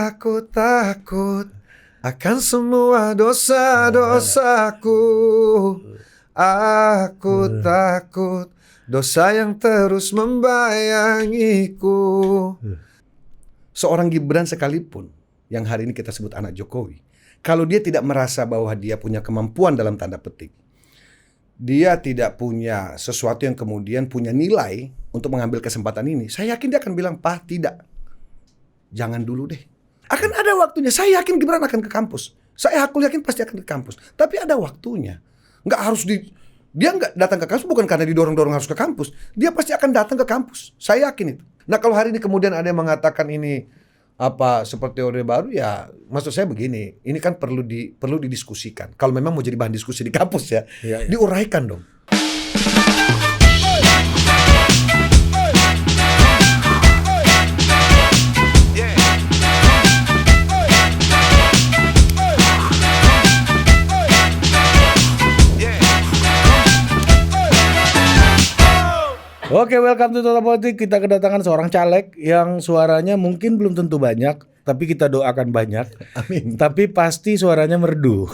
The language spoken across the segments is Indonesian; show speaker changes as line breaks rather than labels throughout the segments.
Aku takut akan semua dosa-dosaku. Aku takut dosa yang terus membayangiku. Seorang Gibran sekalipun, yang hari ini kita sebut anak Jokowi, kalau dia tidak merasa bahwa dia punya kemampuan dalam tanda petik, dia tidak punya sesuatu yang kemudian punya nilai untuk mengambil kesempatan ini, saya yakin dia akan bilang, "Pak, tidak. Jangan dulu deh. Akan ada waktunya." Saya yakin Gibran akan ke kampus. Aku yakin pasti akan ke kampus. Tapi ada waktunya. Dia nggak datang ke kampus bukan karena didorong-dorong harus ke kampus. Dia pasti akan datang ke kampus. Saya yakin itu. Nah, kalau hari ini kemudian ada yang mengatakan ini seperti Orde Baru, ya maksud saya begini, ini kan perlu didiskusikan. Kalau memang mau jadi bahan diskusi di kampus ya. Diuraikan dong.
Oke, welcome to Total Politik. Kita kedatangan seorang caleg yang suaranya mungkin belum tentu banyak, tapi kita doakan banyak.
Amin.
Tapi pasti suaranya merdu.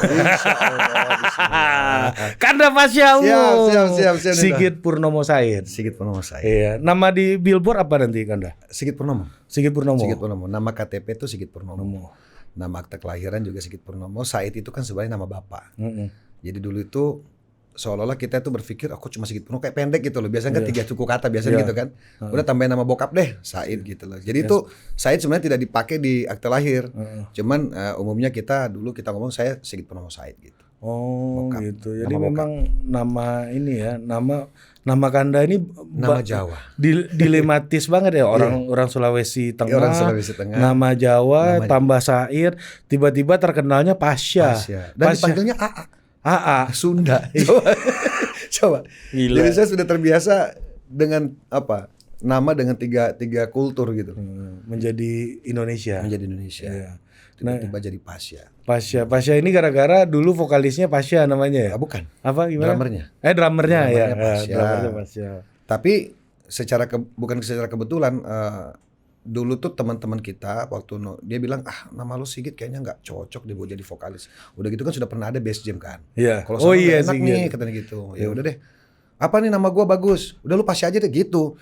Kanda Pasya
Siap.
Sigit Purnomo Said.
Sigit Purnomo Said.
Iya, nama di billboard apa nanti, Kanda?
Sigit Purnomo.
Sigit Purnomo.
Sigit Purnomo. Nama KTP itu Sigit Purnomo. Nama akte kelahiran juga Sigit Purnomo. Said itu kan sebenarnya nama bapak. Jadi dulu itu seolah-olah kita tuh berpikir aku cuma Sigit Purnomo, kayak pendek gitu loh. Biasanya kan 3 suku kata biasanya gitu kan. Udah tambahin nama bokap deh, Said gitu loh. Jadi itu Said sebenarnya tidak dipakai di akte lahir. Cuman umumnya kita ngomong saya Sigit Purnomo Said gitu.
Oh, bokap. Gitu. Jadi
Nama
memang nama ini ya, nama Kanda ini
nama Jawa.
Dilematis banget ya, orang Sulawesi Tengah.
Orang Sulawesi Tengah.
Nama Jawa tambah Said, tiba-tiba terkenalnya Pasya.
Dan dipanggilnya AA Sunda. Coba.
Gila.
Jadi saya sudah terbiasa dengan nama dengan tiga kultur gitu.
Menjadi Indonesia.
Iya. Tiba-tiba jadi Pasya.
Pasya ini gara-gara dulu vokalisnya Pasya namanya ya?
Bukan.
Apa gimana?
Drummernya
ya.
Pasya.
Drummernya Pasya.
Tapi bukan secara kebetulan dulu tuh teman-teman kita waktu dia bilang nama lu Sigit kayaknya nggak cocok deh buat jadi vokalis. Udah gitu kan sudah pernah ada bass jam kan.
Iya.
Kalau sama enak
Sigit
nih katanya gitu. Ya udah deh. Apa nih nama gua bagus? Udah lu Pasya aja deh gitu.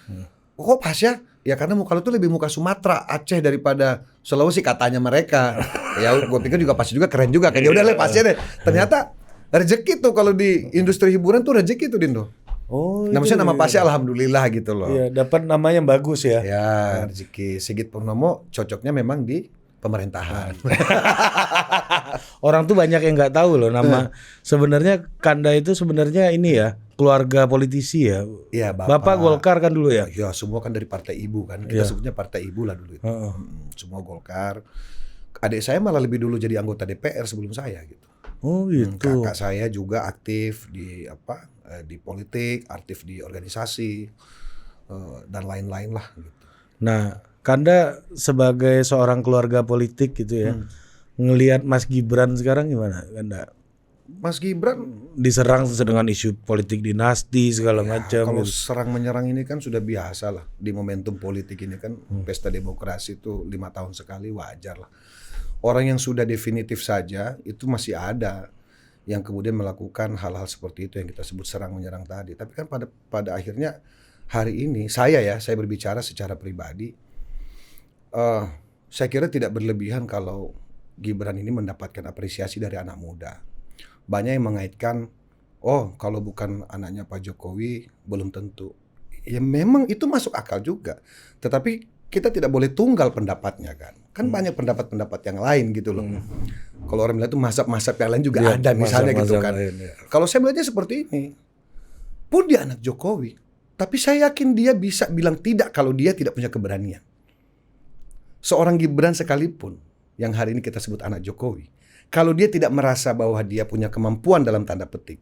Kok Pasya? Ya karena muka lu tuh lebih muka Sumatera, Aceh daripada Sulawesi katanya mereka. Ya gua pikir juga Pasya juga keren juga kan. Ya udah lah Pasya deh. Ternyata rezeki tuh kalau di industri hiburan tuh rezeki tuh Dindo.
Oh,
maksudnya nama Pasya alhamdulillah gitu loh.
Iya, dapat nama yang bagus ya.
Ya, rezeki. Sigit Purnomo cocoknya memang di pemerintahan.
Orang tuh banyak yang nggak tahu loh nama. Sebenarnya Kanda itu sebenarnya ini ya, keluarga politisi ya.
Iya,
Bapak Golkar kan dulu ya.
Ya, semua kan dari partai ibu kan. Kita sebutnya partai ibu lah dulu itu. Semua Golkar. Adik saya malah lebih dulu jadi anggota DPR sebelum saya gitu.
Oh gitu.
Kakak saya juga aktif di politik, aktif di organisasi dan lain-lain lah gitu.
Nah, Kanda sebagai seorang keluarga politik gitu ya, ngelihat Mas Gibran sekarang gimana, Kanda?
Mas Gibran
diserang dengan isu politik dinasti segala macam.
Kalau
gitu.
serang menyerang ini kan sudah biasa lah di momentum politik ini kan. Pesta demokrasi itu 5 tahun sekali, wajar lah. Orang yang sudah definitif saja itu masih ada yang kemudian melakukan hal-hal seperti itu yang kita sebut serang menyerang tadi. Tapi kan pada akhirnya hari ini saya berbicara secara pribadi, saya kira tidak berlebihan kalau Gibran ini mendapatkan apresiasi dari anak muda. Banyak yang mengaitkan, kalau bukan anaknya Pak Jokowi belum tentu. Ya memang itu masuk akal juga. Tetapi kita tidak boleh tunggal pendapatnya kan. Kan banyak pendapat-pendapat yang lain gitu loh. Kalau orang bilang itu mazhab-mazhab yang lain juga ada misalnya gitu kan. Kalau saya melihatnya seperti ini. Pun dia anak Jokowi. Tapi saya yakin dia bisa bilang tidak kalau dia tidak punya keberanian. Seorang Gibran sekalipun yang hari ini kita sebut anak Jokowi. Kalau dia tidak merasa bahwa dia punya kemampuan dalam tanda petik.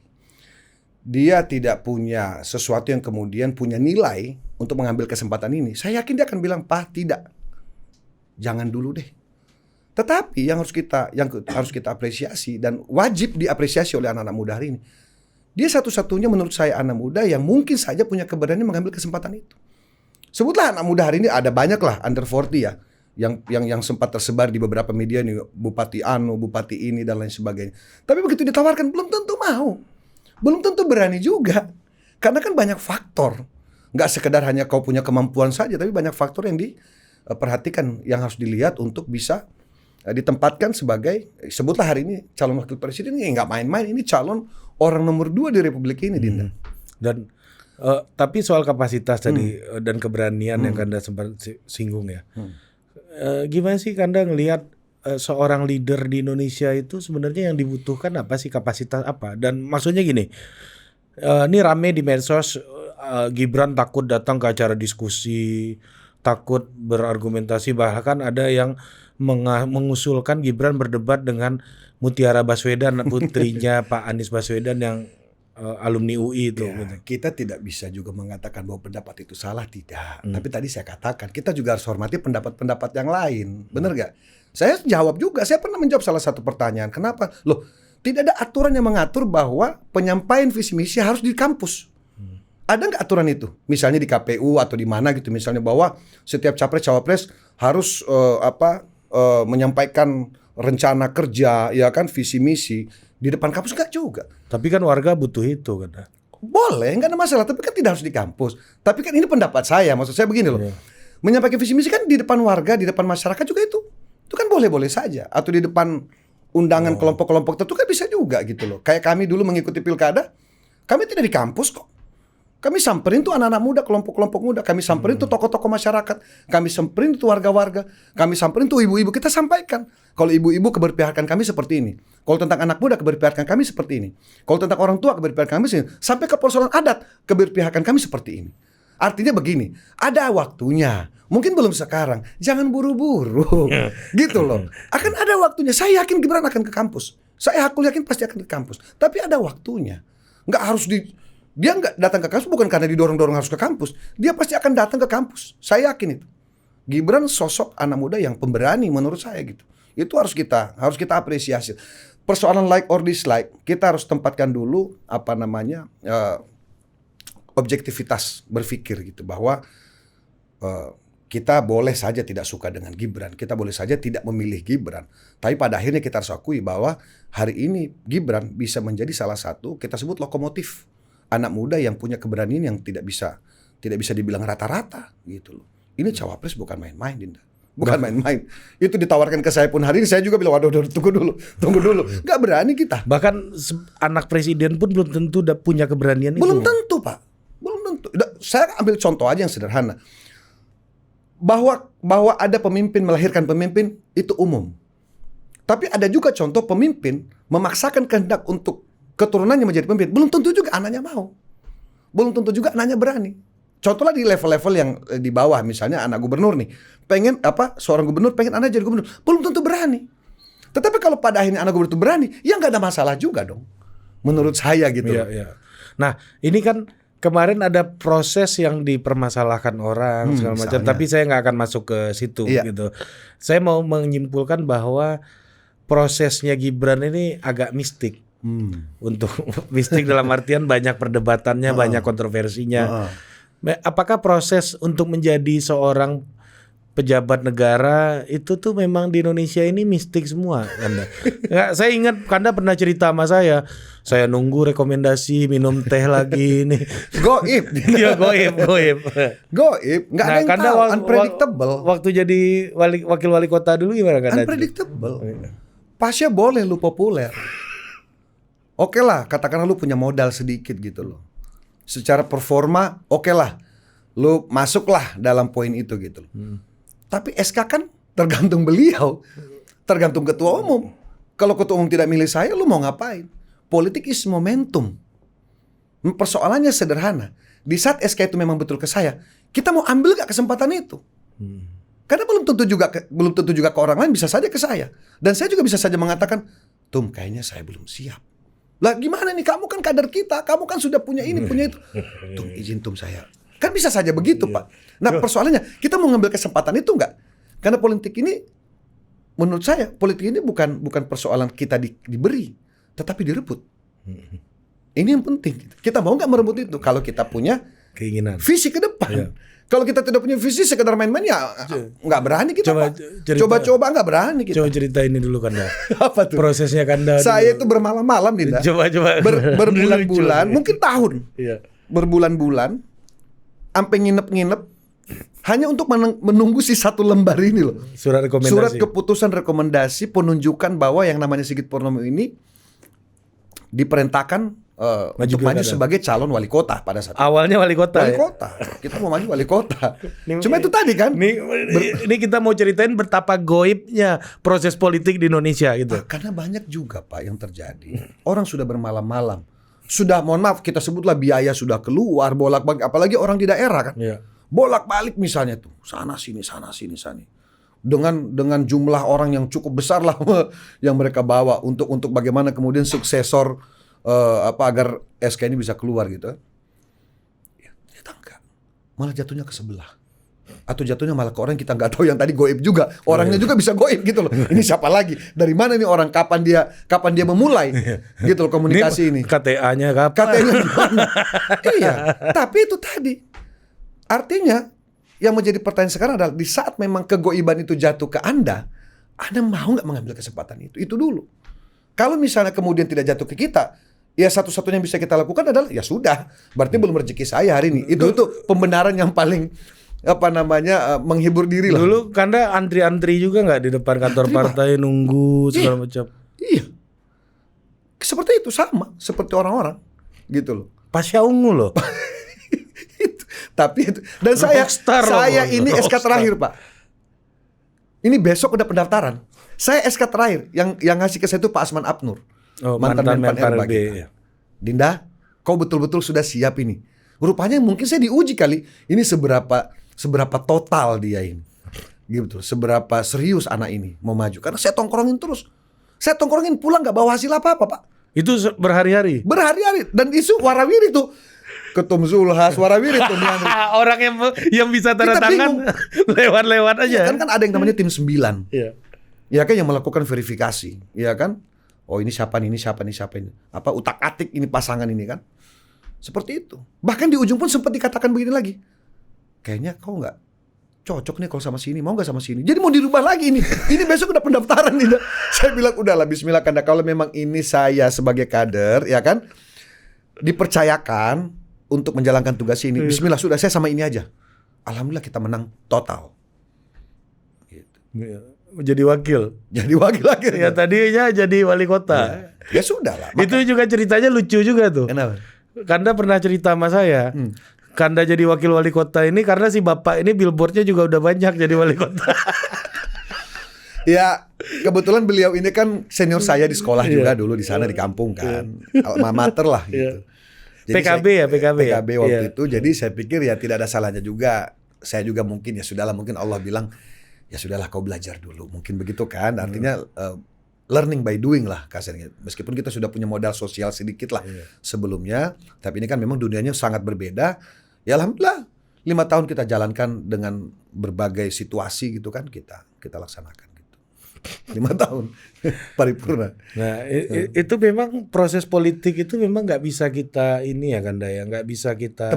Dia tidak punya sesuatu yang kemudian punya nilai untuk mengambil kesempatan ini. Saya yakin dia akan bilang, "Pak, tidak. Jangan dulu deh." Tetapi yang harus kita apresiasi dan wajib diapresiasi oleh anak-anak muda hari ini. Dia satu-satunya menurut saya anak muda yang mungkin saja punya keberanian mengambil kesempatan itu. Sebutlah anak muda hari ini ada banyak lah under 40 ya yang sempat tersebar di beberapa media nih, bupati anu, bupati ini dan lain sebagainya. Tapi begitu ditawarkan belum tentu mau. Belum tentu berani juga. Karena kan banyak faktor. Nggak sekedar hanya kau punya kemampuan saja, tapi banyak faktor yang diperhatikan, yang harus dilihat untuk bisa ditempatkan sebagai, sebutlah hari ini calon wakil presiden. Nggak main-main, ini calon orang nomor 2 di Republik ini, Dinda.
Dan tapi soal kapasitas tadi dan keberanian yang Kanda sempat singgung ya. Gimana sih Kanda ngelihat seorang leader di Indonesia itu sebenarnya yang dibutuhkan apa sih, kapasitas apa? Dan maksudnya gini, ini rame di medsos, Gibran takut datang ke acara diskusi, takut berargumentasi, bahkan ada yang mengusulkan Gibran berdebat dengan Mutiara Baswedan, putrinya Pak Anies Baswedan yang alumni UI itu.
Ya,
gitu.
kita tidak bisa juga mengatakan bahwa pendapat itu salah, tidak. Tapi tadi saya katakan, kita juga harus hormati pendapat-pendapat yang lain. Benar gak? Saya jawab juga, saya pernah menjawab salah satu pertanyaan. Kenapa? Loh, tidak ada aturan yang mengatur bahwa penyampaian visi misi harus di kampus. Ada nggak aturan itu? Misalnya di KPU atau di mana gitu, misalnya bahwa setiap capres-cawapres harus menyampaikan rencana kerja, ya kan, visi misi di depan kampus, nggak juga.
Tapi kan warga butuh itu kan.
Boleh, nggak ada masalah, tapi kan tidak harus di kampus. Tapi kan ini pendapat saya, maksud saya begini loh. Menyampaikan visi misi kan di depan warga, di depan masyarakat juga itu kan boleh-boleh saja. Atau di depan undangan kelompok-kelompok tertentu kan bisa juga gitu loh. Kayak kami dulu mengikuti pilkada, kami tidak di kampus kok. Kami samperin tuh anak-anak muda, kelompok-kelompok muda. Kami samperin tuh tokoh-tokoh masyarakat. Kami samperin tuh warga-warga. Kami samperin tuh ibu-ibu. Kita sampaikan. Kalau ibu-ibu, keberpihakan kami seperti ini. Kalau tentang anak muda, keberpihakan kami seperti ini. Kalau tentang orang tua, keberpihakan kami seperti ini. Sampai ke persoalan adat, keberpihakan kami seperti ini. Artinya begini, ada waktunya. Mungkin belum sekarang. Jangan buru-buru. Gitu loh. Akan ada waktunya. Saya yakin Gibran akan ke kampus. Saya yakin pasti akan ke kampus. Tapi ada waktunya. Nggak harus dia nggak datang ke kampus bukan karena didorong-dorong harus ke kampus. Dia pasti akan datang ke kampus. Saya yakin itu. Gibran sosok anak muda yang pemberani menurut saya gitu. Itu harus kita apresiasi. Persoalan like or dislike, kita harus tempatkan dulu objektivitas berpikir gitu, bahwa kita boleh saja tidak suka dengan Gibran, kita boleh saja tidak memilih Gibran, tapi pada akhirnya kita harus akui bahwa hari ini Gibran bisa menjadi salah satu, kita sebut, lokomotif anak muda yang punya keberanian yang tidak bisa dibilang rata-rata gitu loh. Ini cawapres bukan main-main, Dinda. Bukan main-main. Itu ditawarkan ke saya pun hari ini, saya juga bilang, waduh, tunggu dulu. Nggak berani kita.
Bahkan anak presiden pun belum tentu punya keberanian
Belum
itu.
tentu, Pak. Belum tentu. Saya ambil contoh aja yang sederhana. Bahwa ada pemimpin melahirkan pemimpin, itu umum. Tapi ada juga contoh pemimpin memaksakan kehendak untuk keturunannya menjadi pemimpin. Belum tentu juga anaknya mau. Belum tentu juga anaknya berani. Contohnya di level-level yang di bawah, misalnya anak gubernur nih, seorang gubernur pengen anak jadi gubernur, belum tentu berani. Tetapi kalau pada akhirnya anak gubernur itu berani, ya nggak ada masalah juga dong, menurut saya gitu.
Iya. Nah, ini kan kemarin ada proses yang dipermasalahkan orang segala macam, tapi saya nggak akan masuk ke situ gitu. Saya mau menyimpulkan bahwa prosesnya Gibran ini agak mistik. Untuk mistik dalam artian banyak perdebatannya, banyak kontroversinya. Apakah proses untuk menjadi seorang pejabat negara itu tuh memang di Indonesia ini mistik semua, Kanda? Saya ingat Kanda pernah cerita sama saya nunggu rekomendasi minum teh lagi nih.
Goib.
Iya, goib.
Nggak ada yang tahu, unpredictable.
Waktu jadi wakil wali kota dulu gimana Kanda?
Unpredictable. Pasnya boleh lu populer. Oke lah, katakanlah lu punya modal sedikit gitu loh. Secara performa, oke lah, lu masuklah dalam poin itu gitu loh. Tapi SK kan tergantung beliau, tergantung ketua umum. Kalau ketua umum tidak milih saya, lu mau ngapain? Politik is momentum. Persoalannya sederhana. Di saat SK itu memang betul ke saya, kita mau ambil gak kesempatan itu? Karena belum tentu juga ke orang lain, bisa saja ke saya. Dan saya juga bisa saja mengatakan, Tum, kayaknya saya belum siap. Lah gimana nih, kamu kan kader kita, kamu kan sudah punya ini, punya itu. Tum, izin Tum saya. Kan bisa saja begitu, Pak. Nah, persoalannya, kita mau ngambil kesempatan itu enggak? Karena politik ini, menurut saya, politik ini bukan persoalan kita diberi, tetapi direbut. Ini yang penting. Kita mau nggak merebut itu? Kalau kita punya
keinginan,
visi ke depan. Kalau kita tidak punya visi, sekedar main-main ya nggak berani kita. Coba-coba nggak berani kita.
Coba cerita ini dulu Kanda.
Apa tuh?
Prosesnya Kanda.
Saya itu bermalam-malam, Dinda.
Coba.
Berbulan-bulan, mungkin tahun.
Iya.
Berbulan-bulan, sampai nginep-nginep, hanya untuk menunggu si satu lembar ini loh.
Surat rekomendasi.
Surat keputusan rekomendasi penunjukan bahwa yang namanya Sigit Purnomo ini diperintahkan untuk maju sebagai calon wali kota pada saat itu.
Awalnya wali kota.
Wali kota. Kita mau maju wali kota. Cuma itu tadi kan.
Ini kita mau ceritain betapa goibnya proses politik di Indonesia gitu.
Karena banyak juga Pak yang terjadi. Orang sudah bermalam-malam. Sudah, mohon maaf, kita sebutlah biaya sudah keluar bolak-balik, apalagi orang di daerah kan.
Iya.
Bolak-balik misalnya tuh, sana sini. Dengan jumlah orang yang cukup besar lah yang mereka bawa untuk bagaimana kemudian suksesor agar SK ini bisa keluar gitu. Ya, ternyata enggak. Malah jatuhnya ke sebelah. Atau jatuhnya malah ke orang yang kita nggak tahu, yang tadi goib juga. Orangnya juga bisa goib gitu loh. Ini siapa lagi? Dari mana nih orang? Kapan dia memulai? Gitu loh komunikasi ini.
KTA-nya kapan?
KTA-nya gimana? Iya. Tapi itu tadi. Artinya yang menjadi pertanyaan sekarang adalah di saat memang kegoiban itu jatuh ke Anda mau nggak mengambil kesempatan itu? Itu dulu. Kalau misalnya kemudian tidak jatuh ke kita, ya satu-satunya yang bisa kita lakukan adalah ya sudah, berarti belum rezeki saya hari ini. Itu pembenaran yang paling menghibur diri lah.
Dulu Kanda antri-antri juga nggak di depan kantor partai nunggu segala macam?
Iya. Seperti itu, sama seperti orang-orang gitu loh.
Pasya ungu loh.
Tapi itu, dan saya ini SK terakhir Pak. Ini besok udah pendaftaran. Saya SK terakhir yang ngasih ke saya itu Pak Asman Abnur, mantan Menpan RB. Ya. Dinda, kau betul-betul sudah siap ini. Rupanya mungkin saya diuji kali. Ini seberapa total dia ini. Gitu, seberapa serius anak ini mau maju. Karena saya tongkrongin terus. Saya tongkrongin pulang nggak bawa hasil apa-apa Pak.
Itu berhari-hari.
Dan isu warawiri tuh. Ketum Zulhas, warawiri tuh.
Orang yang bisa tanda tangan lewat-lewat aja.
Ya, kan ada yang namanya tim 9.
Iya.
Ya kan yang melakukan verifikasi, ya kan? Oh ini siapa ini. Apa utak-atik ini pasangan ini kan? Seperti itu. Bahkan di ujung pun sempat dikatakan begini lagi. Kayaknya kau nggak cocok nih kalau sama sini, mau nggak sama sini? Jadi mau dirubah lagi ini. Ini besok udah pendaftaran nih. Saya bilang udahlah, Bismillah Kanda, kalau memang ini saya sebagai kader, ya kan, dipercayakan untuk menjalankan tugas ini. Bismillah, sudah saya sama ini aja. Alhamdulillah kita menang total. Gitu.
Jadi wakil
akhirnya.
Ya tadinya jadi wali kota.
Ya sudah lah.
Itu juga ceritanya lucu juga tuh.
Kenapa?
Kanda pernah cerita sama saya. Kanda jadi wakil wali kota ini karena si bapak ini billboardnya juga udah banyak jadi wali kota.
Ya kebetulan beliau ini kan senior saya di sekolah juga dulu di sana di kampung kan. Alma mater lah gitu. Jadi PKB waktu itu. Jadi saya pikir ya tidak ada salahnya juga. Saya juga mungkin ya sudahlah, mungkin Allah bilang ya sudahlah kau belajar dulu. Mungkin begitu kan. Artinya learning by doing lah kasarnya. Meskipun kita sudah punya modal sosial sedikit lah sebelumnya. Tapi ini kan memang dunianya sangat berbeda. Ya alhamdulillah 5 tahun kita jalankan dengan berbagai situasi gitu kan. Kita laksanakan gitu. 5 tahun paripurna.
Nah itu memang proses politik itu memang nggak bisa kita ini ya Kanda ya, nggak bisa kita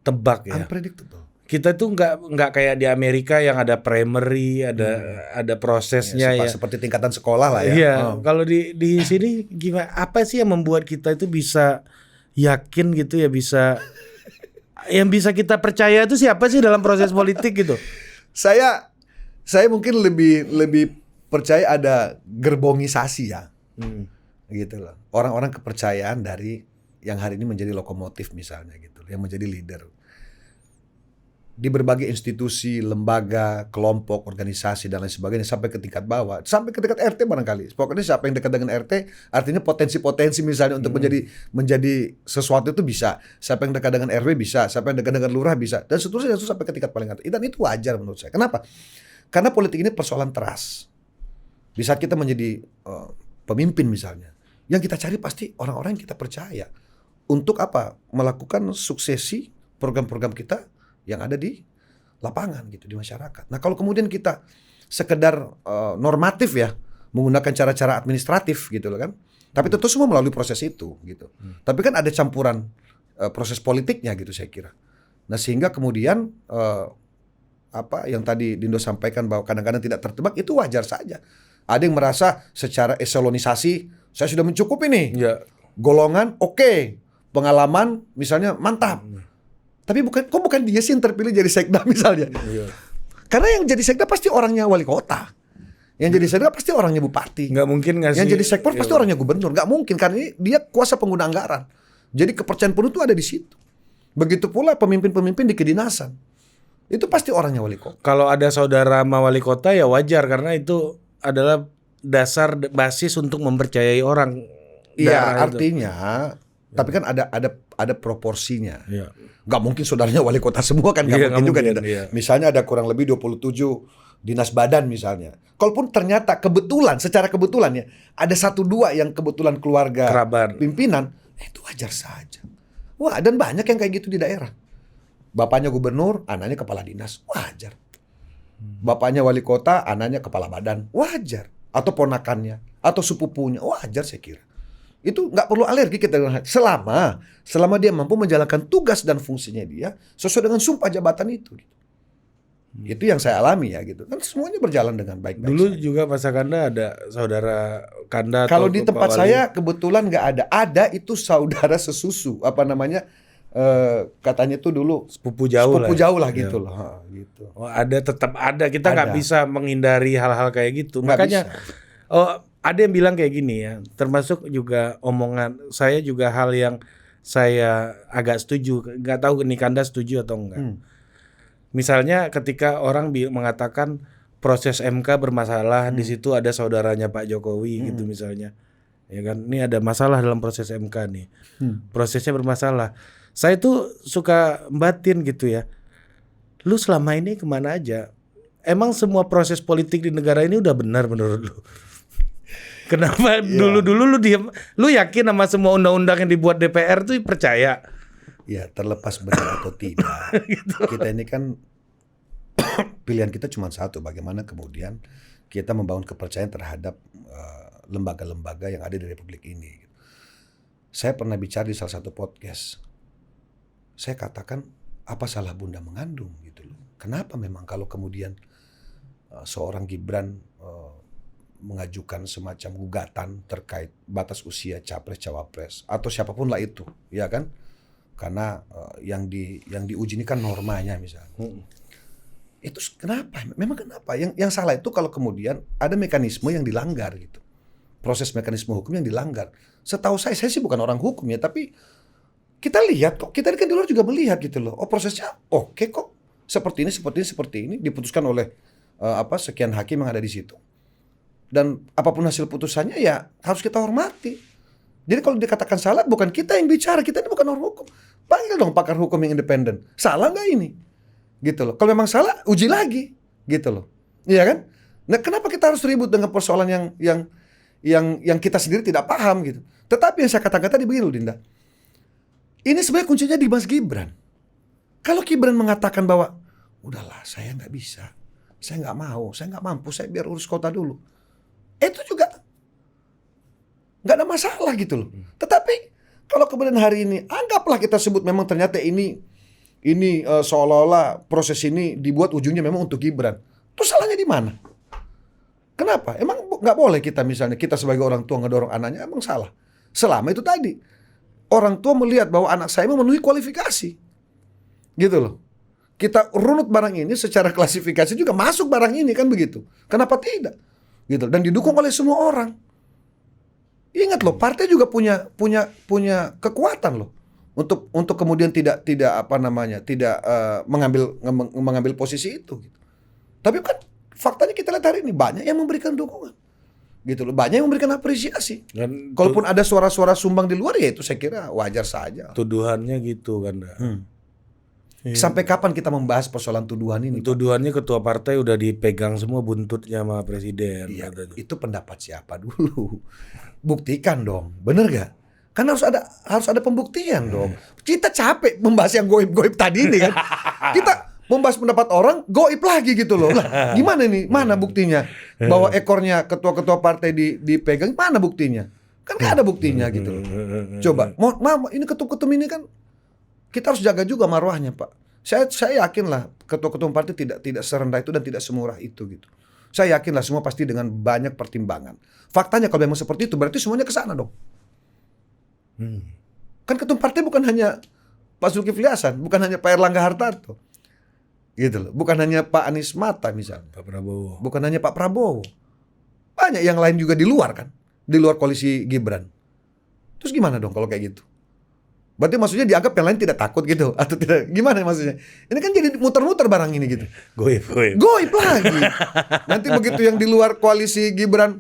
tebak ya.
Unpredictable.
Kita tuh nggak kayak di Amerika yang ada primary, ada prosesnya ya.
Seperti tingkatan sekolah lah ya.
Iya. Kalau di sini gimana? Apa sih yang membuat kita itu bisa yakin gitu ya, yang bisa kita percaya itu siapa sih dalam proses politik gitu?
Saya mungkin lebih percaya ada gerbongisasi ya. Gitu loh. Orang-orang kepercayaan dari yang hari ini menjadi lokomotif misalnya gitu, yang menjadi leader. Di berbagai institusi, lembaga, kelompok, organisasi dan lain sebagainya sampai ke tingkat bawah, sampai ke tingkat RT barangkali. Pokoknya siapa yang dekat dengan RT, artinya potensi-potensi misalnya untuk menjadi sesuatu itu bisa. Siapa yang dekat dengan RW bisa, siapa yang dekat dengan lurah bisa, dan seterusnya sampai ke tingkat paling atas. Dan itu wajar menurut saya. Kenapa? Karena politik ini persoalan teras. Di saat kita menjadi pemimpin misalnya, yang kita cari pasti orang-orang yang kita percaya. Untuk apa? Melakukan suksesi program-program kita yang ada di lapangan gitu, di masyarakat. Nah kalau kemudian kita sekedar normatif ya, menggunakan cara-cara administratif gitu loh kan, tapi tentu semua melalui proses itu gitu. Tapi kan ada campuran proses politiknya gitu saya kira. Nah sehingga kemudian apa yang tadi Dindo sampaikan bahwa kadang-kadang tidak tertebak itu wajar saja. Ada yang merasa secara eselonisasi saya sudah mencukupi nih.
Ya.
Golongan oke, pengalaman misalnya mantap. Tapi bukan dia sih yang terpilih jadi sekda misalnya.
Iya.
Karena yang jadi sekda pasti orangnya wali kota. Yang jadi sekda pasti orangnya bupati.
Nggak mungkin ngasih.
Yang jadi sekpor pasti orangnya gubernur. Nggak mungkin karena dia kuasa pengguna anggaran. Jadi kepercayaan penuh itu ada di situ. Begitu pula pemimpin-pemimpin di kedinasan. Itu pasti orangnya wali kota.
Kalau ada saudara sama wali kota ya wajar karena itu adalah dasar basis untuk mempercayai orang.
Iya, artinya tapi kan ada proporsinya.
Iya.
Nggak mungkin saudaranya wali kota semua kan, nggak mungkin juga.
Iya.
Misalnya ada kurang lebih 27 dinas badan misalnya. Kalaupun ternyata secara kebetulan ya, ada 1-2 yang kebetulan keluarga
Kerabat.
pimpinan, itu wajar saja. Wah, dan banyak yang kayak gitu di daerah. Bapaknya gubernur, anaknya kepala dinas, wajar. Bapaknya wali kota, anaknya kepala badan, wajar. Atau ponakannya, atau sepupunya, wajar saya kira. Itu nggak perlu alergi kita selama dia mampu menjalankan tugas dan fungsinya dia sesuai dengan sumpah jabatan itu. Itu yang saya alami ya gitu. Kan semuanya berjalan dengan baik-baik.
Dulu
saja.
juga Pak Kanda ada saudara Kanda.
Kalau di tempat saya kebetulan nggak ada. Ada itu saudara sesusu, apa namanya? Katanya tuh dulu
sepupu jauh
lah gitu loh. Gitu.
Oh, tetap ada. Kita nggak bisa menghindari hal-hal kayak gitu.
Nggak
Makanya
bisa.
ada yang bilang kayak gini ya. Termasuk juga omongan saya juga hal yang saya agak setuju. Nggak tahu nih Kanda setuju atau enggak. Misalnya ketika orang mengatakan proses MK bermasalah, di situ ada saudaranya Pak Jokowi gitu misalnya. Ya kan, ini ada masalah dalam proses MK nih. Prosesnya bermasalah. Saya tuh suka batin gitu ya. Lu selama ini kemana aja? Emang semua proses politik di negara ini udah benar menurut lu? Kenapa dulu-dulu lu diam? Lu yakin sama semua undang-undang yang dibuat DPR tuh percaya?
Ya terlepas benar atau tidak, gitu. Kita ini kan pilihan kita cuma satu, bagaimana kemudian kita membangun kepercayaan terhadap lembaga-lembaga yang ada di Republik ini. Saya pernah bicara di salah satu podcast. Saya katakan apa salah Bunda mengandung gitu loh. Kenapa memang kalau kemudian seorang Gibran mengajukan semacam gugatan terkait batas usia capres-cawapres atau siapapun lah itu, ya kan? Karena yang diuji ini kan normanya misalnya. Itu kenapa? Memang kenapa? Yang salah itu kalau kemudian ada mekanisme yang dilanggar gitu. Proses mekanisme hukum yang dilanggar. Setahu saya sih bukan orang hukum ya, tapi kita lihat kok. Kita kan di luar juga melihat gitu loh. Oh prosesnya oke kok. Seperti ini diputuskan oleh sekian hakim yang ada di situ. Dan apapun hasil putusannya ya harus kita hormati. Jadi kalau dikatakan salah bukan kita yang bicara, kita ini bukan orang hukum. Panggil dong pakar hukum yang independen. Salah nggak ini? Gitu loh. Kalau memang salah, uji lagi, gitu loh. Iya kan? Nah, kenapa kita harus ribut dengan persoalan yang kita sendiri tidak paham gitu? Tetapi yang saya katakan tadi begini loh, Dinda. Ini sebenarnya kuncinya di Mas Gibran. Kalau Gibran mengatakan bahwa udahlah, saya nggak bisa, saya nggak mau, saya nggak mampu, saya biar urus kota dulu. Itu juga nggak ada masalah gitu loh. Tetapi kalau kemudian hari ini anggaplah kita sebut memang ternyata ini seolah-olah proses ini dibuat ujungnya memang untuk Gibran. Terus salahnya di mana? Kenapa? Emang nggak boleh kita misalnya kita sebagai orang tua ngedorong anaknya, emang salah? Selama itu tadi orang tua melihat bahwa anak saya memenuhi kualifikasi, gitu loh. Kita runut barang ini secara klasifikasi juga masuk barang ini kan begitu. Kenapa tidak? Gitu. Dan didukung oleh semua orang. Ingat loh, partai juga punya kekuatan loh untuk kemudian tidak mengambil posisi itu. Gitu. Tapi kan faktanya kita lihat hari ini banyak yang memberikan dukungan, gitu loh, banyak yang memberikan apresiasi. Dan kalaupun ada suara-suara sumbang di luar ya itu saya kira wajar saja.
Tuduhannya gitu kan.
Sampai kapan kita membahas persoalan tuduhan ini?
Tuduhannya ketua partai udah dipegang semua buntutnya sama presiden.
Iya, itu pendapat siapa dulu? Buktikan dong, bener gak? Kan harus ada pembuktian dong. Kita capek membahas yang goib-goib tadi ini kan. Kita membahas pendapat orang, goib lagi gitu loh. Lah, gimana nih? Mana buktinya? Bahwa ekornya ketua-ketua partai dipegang, mana buktinya? Kan gak ada buktinya gitu loh. Coba, ini ketum-ketum ini kan kita harus jaga juga marwahnya Pak. Saya yakin lah ketua-ketua partai tidak serendah itu dan tidak semurah itu gitu. Saya yakin lah semua pasti dengan banyak pertimbangan. Faktanya kalau memang seperti itu berarti semuanya ke sana dong. Kan ketua partai bukan hanya Pak Zulkifli Hasan, bukan hanya Pak Erlangga Hartarto. Gitu loh. Bukan hanya Pak Anies Mata misalnya.
Pak Prabowo.
Bukan hanya Pak Prabowo. Banyak yang lain juga di luar kan. Di luar koalisi Gibran. Terus gimana dong kalau kayak gitu? Berarti maksudnya dianggap yang lain tidak takut gitu atau tidak? Gimana maksudnya? Ini kan jadi muter-muter barang ini gitu. Goib lagi. Nanti begitu yang di luar koalisi Gibran,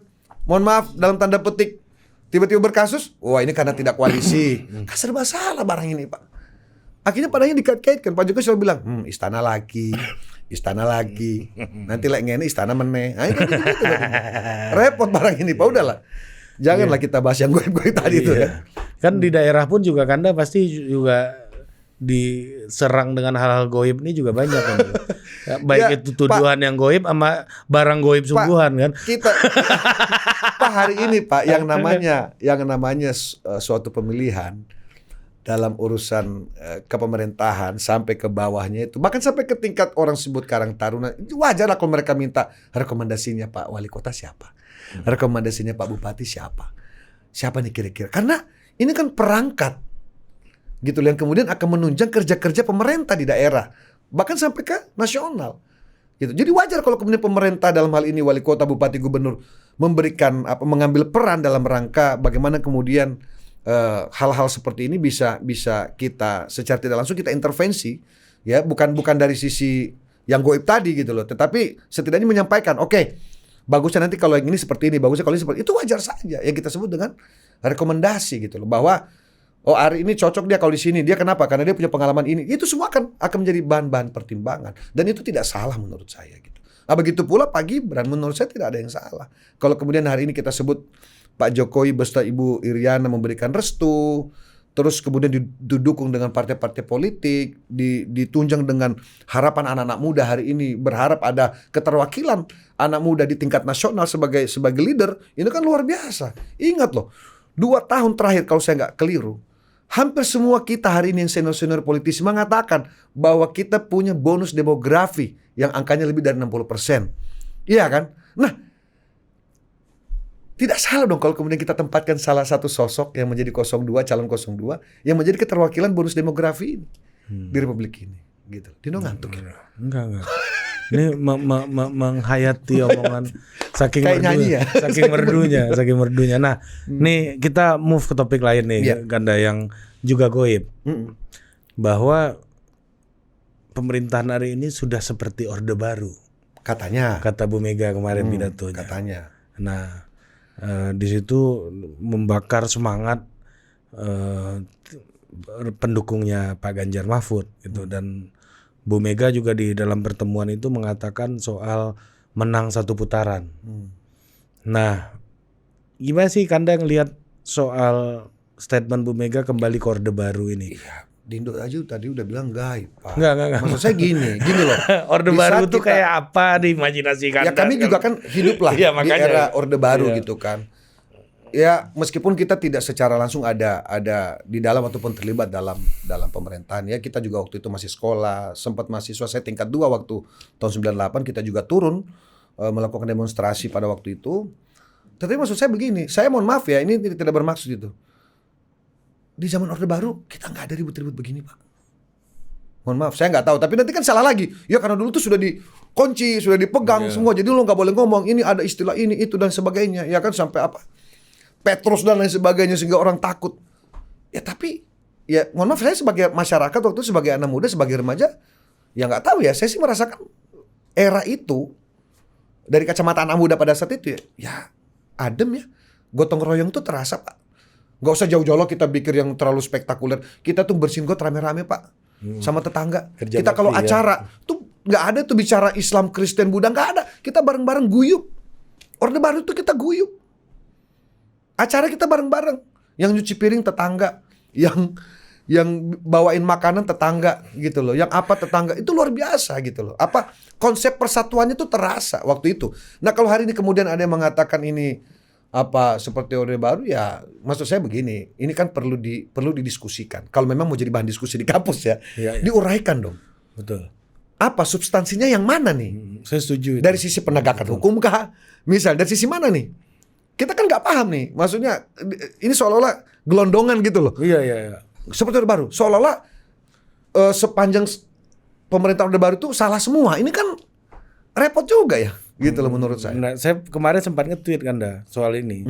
mohon maaf dalam tanda petik, tiba-tiba berkasus, wah ini karena tidak koalisi. Kan serba salah barang ini Pak. Akhirnya padanya dikait-kaitkan. Pak Jokowi selalu bilang, istana lagi. Nanti lek ngene istana meneh. Nah, gitu. Repot barang ini Pak, udahlah. Janganlah kita bahas yang goib-goib tadi itu kan.
Kan di daerah pun juga Kanda pasti juga diserang dengan hal-hal goib ini juga banyak kan. Baik itu tuduhan yang goib sama barang goib sungguhan kan.
Kita Pak hari ini Pak yang namanya suatu pemilihan dalam urusan kepemerintahan sampai ke bawahnya itu, bahkan sampai ke tingkat orang sebut Karang Taruna, wajar lah kalau mereka minta rekomendasinya Pak Wali Kota siapa, rekomendasinya Pak Bupati siapa nih kira-kira, karena ini kan perangkat gitu loh, yang kemudian akan menunjang kerja-kerja pemerintah di daerah, bahkan sampai ke nasional gitu. Jadi wajar kalau kemudian pemerintah dalam hal ini Wali Kota, Bupati, Gubernur mengambil peran dalam rangka bagaimana kemudian hal-hal seperti ini bisa kita secara tidak langsung kita intervensi ya, bukan dari sisi yang goib tadi gitu loh, tetapi setidaknya menyampaikan bagusnya nanti kalau yang ini seperti ini, bagusnya kalau ini seperti itu, wajar saja yang kita sebut dengan rekomendasi gitu loh, bahwa hari ini cocok dia kalau di sini, dia kenapa, karena dia punya pengalaman ini, itu semua akan menjadi bahan-bahan pertimbangan dan itu tidak salah menurut saya gitu. Nah, begitu pula Pak Gibran, menurut saya tidak ada yang salah kalau kemudian hari ini kita sebut Pak Jokowi beserta Ibu Iriana memberikan restu, terus kemudian didukung dengan partai-partai politik, ditunjang dengan harapan anak-anak muda hari ini, berharap ada keterwakilan anak muda di tingkat nasional sebagai leader, ini kan luar biasa. Ingat loh, 2 tahun terakhir kalau saya nggak keliru, hampir semua kita hari ini yang senior-senior politisi mengatakan bahwa kita punya bonus demografi yang angkanya lebih dari 60%. Iya kan? Nah, tidak salah dong kalau kemudian kita tempatkan salah satu sosok yang menjadi 02, calon 02, yang menjadi keterwakilan bonus demografi ini di Republik ini. Gitu. Dino ngantuk ya?
Enggak. Ini menghayati omongan saking merdunya. Nah, nih kita move ke topik lain nih, Ganda, yang juga goib. Bahwa pemerintahan hari ini sudah seperti Orde Baru.
Katanya.
Kata Bu Mega kemarin pidatonya.
Katanya.
Nah, di situ membakar semangat pendukungnya Pak Ganjar Mahfud gitu, dan Bu Mega juga di dalam pertemuan itu mengatakan soal menang 1 putaran. Nah, gimana sih Kanda ngelihat soal statement Bu Mega kembali ke Orde Baru ini?
Iya, Dindo aja tadi udah bilang gaib, Pak.
Enggak.
Maksud saya gini loh.
Orde Baru tuh kayak apa di imajinasi Kanda?
Ya kami juga kan hidup lah di era Orde Baru gitu kan. Ya meskipun kita tidak secara langsung ada di dalam ataupun terlibat dalam pemerintahan ya, kita juga waktu itu masih sekolah, sempat mahasiswa, saya tingkat 2 waktu tahun 98 kita juga turun melakukan demonstrasi pada waktu itu. Tetapi maksud saya begini, saya mohon maaf ya, ini tidak bermaksud itu. Di zaman Orde Baru kita nggak ada ribut-ribut begini Pak. Mohon maaf, saya nggak tahu. Tapi nanti kan salah lagi. Ya karena dulu tuh sudah dikunci, sudah dipegang semua. Jadi lo nggak boleh ngomong. Ini ada istilah ini, itu dan sebagainya. Ya kan sampai apa? Petrus dan lain sebagainya sehingga orang takut. Ya tapi, ya mohon maaf, saya sebagai masyarakat waktu itu, sebagai anak muda, sebagai remaja, ya nggak tahu ya. Saya sih merasakan era itu dari kacamata anak muda pada saat itu ya adem ya. Gotong royong tuh terasa Pak. Gak usah jauh-jauh kita pikir yang terlalu spektakuler. Kita tuh bersihin got rame-rame Pak. Sama tetangga. Kita kalau acara tuh nggak ada tuh bicara Islam, Kristen, Buddha, nggak ada. Kita bareng-bareng guyup. Orde Baru tuh kita guyup. Acara kita bareng-bareng. Yang nyuci piring tetangga, yang bawain makanan tetangga gitu loh. Yang apa tetangga, itu luar biasa gitu loh. Apa konsep persatuannya tuh terasa waktu itu. Nah, kalau hari ini kemudian ada yang mengatakan ini apa seperti Orde Baru, ya maksud saya begini, ini kan perlu didiskusikan. Kalau memang mau jadi bahan diskusi di kampus ya. Diuraikan dong.
Betul.
Apa substansinya yang mana nih?
Saya setuju itu.
Dari sisi penegakan hukum kah? Misal dari sisi mana nih? Kita kan nggak paham nih. Maksudnya ini seolah-olah gelondongan gitu loh.
Iya.
Seperti Orde Baru. Seolah-olah sepanjang pemerintahan Orde Baru itu salah semua. Ini kan repot juga ya. Gitu loh menurut saya.
Nah, saya kemarin sempat nge-tweet kan soal ini.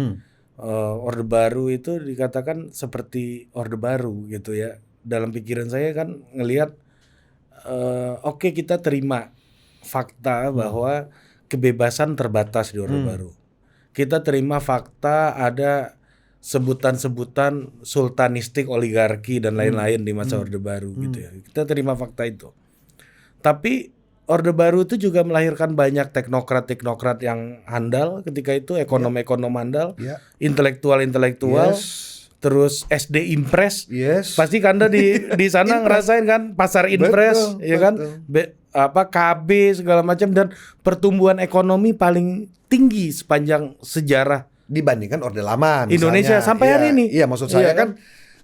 Orde Baru itu dikatakan seperti Orde Baru gitu ya. Dalam pikiran saya kan ngelihat oke, kita terima fakta bahwa kebebasan terbatas di Orde Baru. Kita terima fakta ada sebutan-sebutan sultanistik, oligarki dan lain-lain di masa Orde Baru gitu ya. Kita terima fakta itu. Tapi Orde Baru itu juga melahirkan banyak teknokrat-teknokrat yang handal ketika itu, ekonom-ekonom handal, intelektual-intelektual. Terus SD Impres, pasti Kanda di sana ngerasain kan pasar Impres, ya kan, KB segala macam, dan pertumbuhan ekonomi paling tinggi sepanjang sejarah
dibandingkan Orde Lama misalnya.
Indonesia sampai hari ini.
Iya, maksud saya kan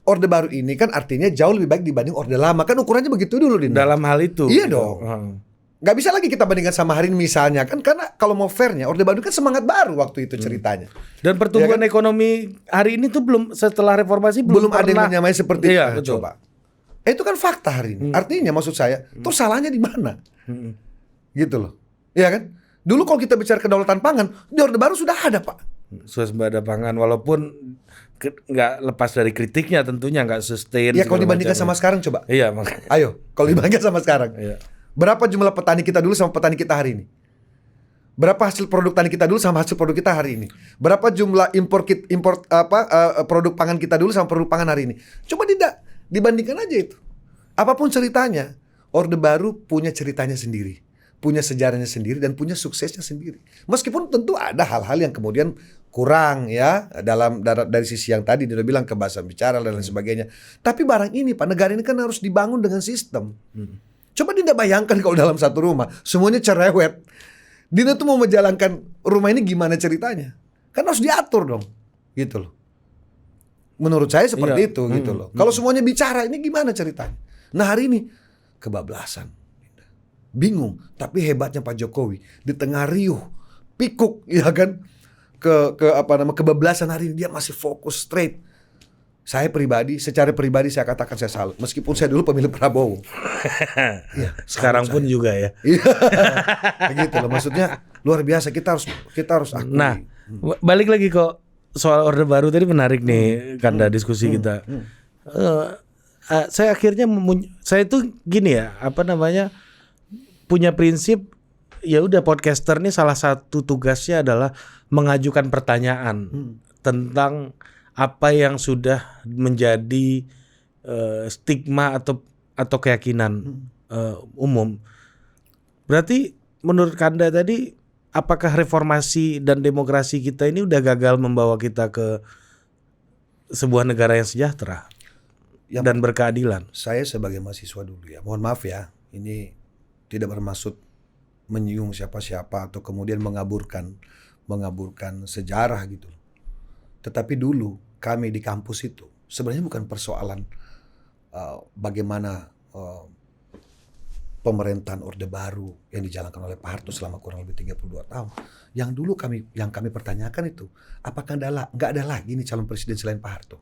Orde Baru ini kan artinya jauh lebih baik dibanding Orde Lama, kan ukurannya begitu dulu Dinda.
Dalam hal itu.
Iya dong. Nggak bisa lagi kita bandingkan sama hari ini misalnya kan, karena kalau mau fairnya Orde Baru kan semangat baru waktu itu ceritanya.
Dan pertumbuhan ekonomi hari ini tuh belum, setelah reformasi belum
ada yang menyamai seperti itu. Coba. Itu kan fakta hari ini. Artinya maksud saya, terus salahnya di mana? Gitu loh. Iya kan? Dulu kalau kita bicara kedaulatan pangan, di Orde Baru sudah ada, Pak.
Swasembada pangan, walaupun nggak lepas dari kritiknya tentunya, nggak sustain.
Ya kalau dibandingkan sama sekarang coba.
Iya, makanya.
Ayo, kalau dibandingkan sama sekarang.
Iya.
Berapa jumlah petani kita dulu sama petani kita hari ini? Berapa hasil produk tani kita dulu sama hasil produk kita hari ini? Berapa jumlah impor produk pangan kita dulu sama produk pangan hari ini? Coba dibandingkan aja itu. Apapun ceritanya, Orde Baru punya ceritanya sendiri, punya sejarahnya sendiri, dan punya suksesnya sendiri. Meskipun tentu ada hal-hal yang kemudian kurang ya dari sisi yang tadi dia bilang kebebasan bicara dan lain sebagainya. Tapi barang ini, Pak, negara ini kan harus dibangun dengan sistem. Coba Dinda bayangkan kalau dalam satu rumah semuanya cerewet, Dinda tuh mau menjalankan rumah ini gimana ceritanya? Kan harus diatur dong, gitu loh. Menurut saya seperti itu, gitu loh. Kalau semuanya bicara, ini gimana ceritanya? Nah hari ini kebablasan, bingung. Tapi hebatnya Pak Jokowi di tengah riuh, pikuk, ya kan, kebablasan hari ini dia masih fokus straight. Secara pribadi saya katakan saya salut. Meskipun saya dulu pemilih Prabowo.
Ya, sekarang pun juga ya.
Begitu loh, maksudnya luar biasa. Kita harus akui.
Nah, balik lagi kok soal Orde Baru tadi, menarik nih Kanda diskusi kita. Saya akhirnya saya tuh gini ya, punya prinsip, ya udah, podcaster nih salah satu tugasnya adalah mengajukan pertanyaan tentang apa yang sudah menjadi stigma atau keyakinan umum. Berarti menurut Kanda tadi, apakah reformasi dan demokrasi kita ini udah gagal membawa kita ke sebuah negara yang sejahtera dan berkeadilan?
Saya sebagai mahasiswa dulu ya, mohon maaf ya, ini tidak bermaksud menyinggung siapa-siapa atau kemudian mengaburkan sejarah gitu. Tetapi dulu kami di kampus itu sebenarnya bukan persoalan bagaimana pemerintahan Orde Baru yang dijalankan oleh Pak Harto selama kurang lebih 32 tahun. Yang dulu kami pertanyakan itu, apakah nggak ada lagi nih calon presiden selain Pak Harto?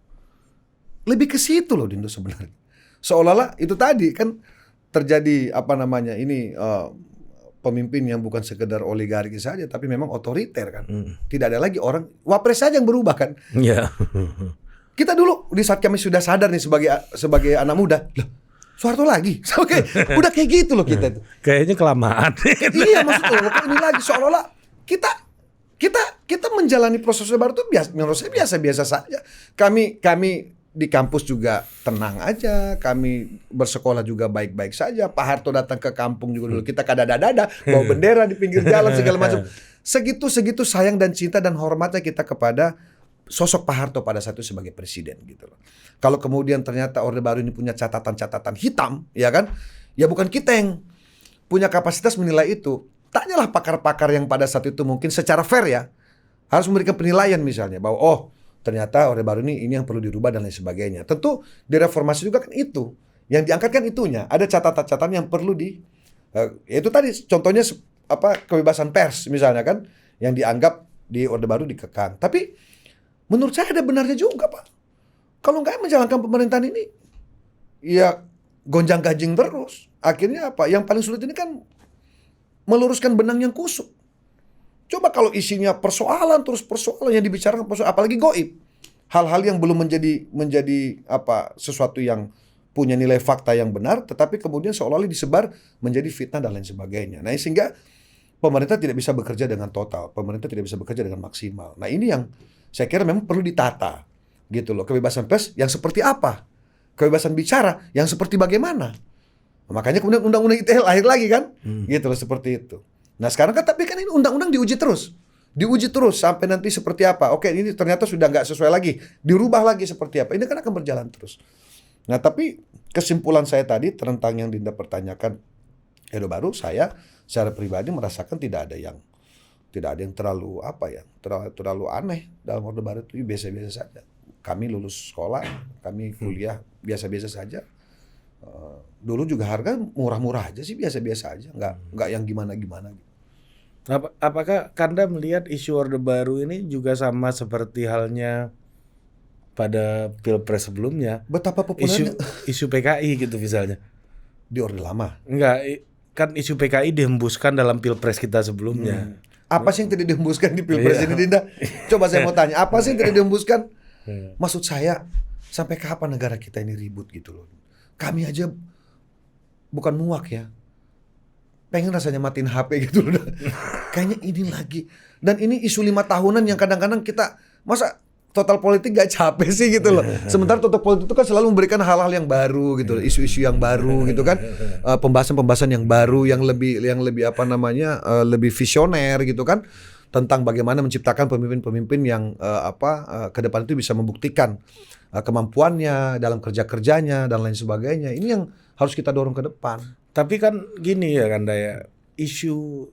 Lebih ke situ loh Dindo sebenarnya. Seolah-olah itu tadi kan terjadi pemimpin yang bukan sekedar oligarki saja, tapi memang otoriter kan. Tidak ada lagi orang, wapres saja yang berubah kan.
Iya.
Kita dulu di saat kami sudah sadar nih sebagai anak muda, loh, Soeharto lagi. Oke, udah kayak gitu loh kita tuh.
Kayaknya kelamaan.
Iya, maksudnya ini lagi seolah-olah kita menjalani proses baru tuh menurut saya biasa-biasa saja. Kami di kampus juga tenang aja, kami bersekolah juga baik-baik saja. Pak Harto datang ke kampung juga dulu, kita kadada-dada bawa bendera di pinggir jalan segala macam. Segitu sayang dan cinta dan hormatnya kita kepada sosok Pak Harto pada saat itu sebagai presiden gitu loh. Kalau kemudian ternyata Orde Baru ini punya catatan-catatan hitam, ya kan? Ya bukan kita yang punya kapasitas menilai itu. Tanyalah pakar-pakar yang pada saat itu mungkin secara fair ya harus memberikan penilaian misalnya bahwa ternyata Orde Baru ini yang perlu dirubah dan lain sebagainya. Tentu di reformasi juga kan itu Yang diangkat kan itunya. Ada catatan-catatan yang perlu itu tadi contohnya kebebasan pers misalnya kan, yang dianggap di Orde Baru dikekang. Tapi menurut saya ada benarnya juga, Pak. Kalau nggak menjalankan pemerintahan ini, ya gonjang-ganjing terus. Akhirnya apa? Yang paling sulit ini kan meluruskan benang yang kusut. Coba kalau isinya persoalan terus persoalan yang dibicarakan persoalan, apalagi goib. Hal-hal yang belum menjadi sesuatu yang punya nilai fakta yang benar, tetapi kemudian seolah-olah disebar menjadi fitnah dan lain sebagainya. Nah, sehingga pemerintah tidak bisa bekerja dengan total, pemerintah tidak bisa bekerja dengan maksimal. Nah, ini yang saya kira memang perlu ditata, gitu loh. Kebebasan pers yang seperti apa? Kebebasan bicara yang seperti bagaimana? Nah, makanya kemudian undang-undang ITE lahir lagi kan, gitu loh, seperti itu. Nah, sekarang kan tapi kan ini undang-undang diuji terus sampai nanti seperti apa. Oke, ini ternyata sudah nggak sesuai lagi, dirubah lagi seperti apa. Ini kan akan berjalan terus. Nah, tapi kesimpulan saya tadi tentang yang Dinda pertanyakan, Orde Baru, saya secara pribadi merasakan tidak ada yang terlalu terlalu aneh dalam Orde Baru. Itu biasa-biasa saja. Kami lulus sekolah, kami kuliah biasa-biasa saja. Dulu juga harga murah-murah aja sih, biasa-biasa aja, nggak yang gimana-gimana.
Apakah Kanda melihat isu Orde Baru ini juga sama seperti halnya pada Pilpres sebelumnya?
Betapa populernya
isu PKI gitu misalnya.
Di Orde Lama.
Enggak, kan isu PKI dihembuskan dalam Pilpres kita sebelumnya.
Apa sih yang tidak dihembuskan di Pilpres ini, Dinda? Coba saya mau tanya, apa sih yang tidak dihembuskan? Maksud saya, sampai kapan negara kita ini ribut gitu loh. Kami aja bukan muak ya, pengen rasanya matiin HP gitu loh. Kayaknya ini lagi. Dan ini isu 5 tahunan yang kadang-kadang kita, masa total politik gak capek sih gitu loh. Sementara total politik itu kan selalu memberikan hal-hal yang baru gitu loh, isu-isu yang baru gitu kan, pembahasan-pembahasan yang baru, yang lebih lebih visioner gitu kan, tentang bagaimana menciptakan pemimpin-pemimpin yang ke depan itu bisa membuktikan kemampuannya dalam kerja-kerjanya dan lain sebagainya. Ini yang harus kita dorong ke depan.
Tapi kan gini ya Kanda ya, isu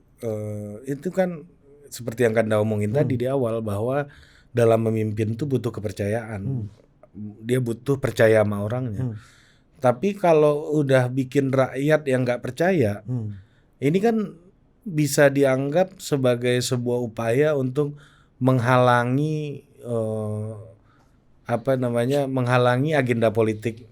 itu kan seperti yang Kanda omongin tadi di awal, bahwa dalam memimpin itu butuh kepercayaan. Dia butuh percaya sama orangnya. Tapi kalau udah bikin rakyat yang nggak percaya, ini kan bisa dianggap sebagai sebuah upaya untuk menghalangi menghalangi agenda politik,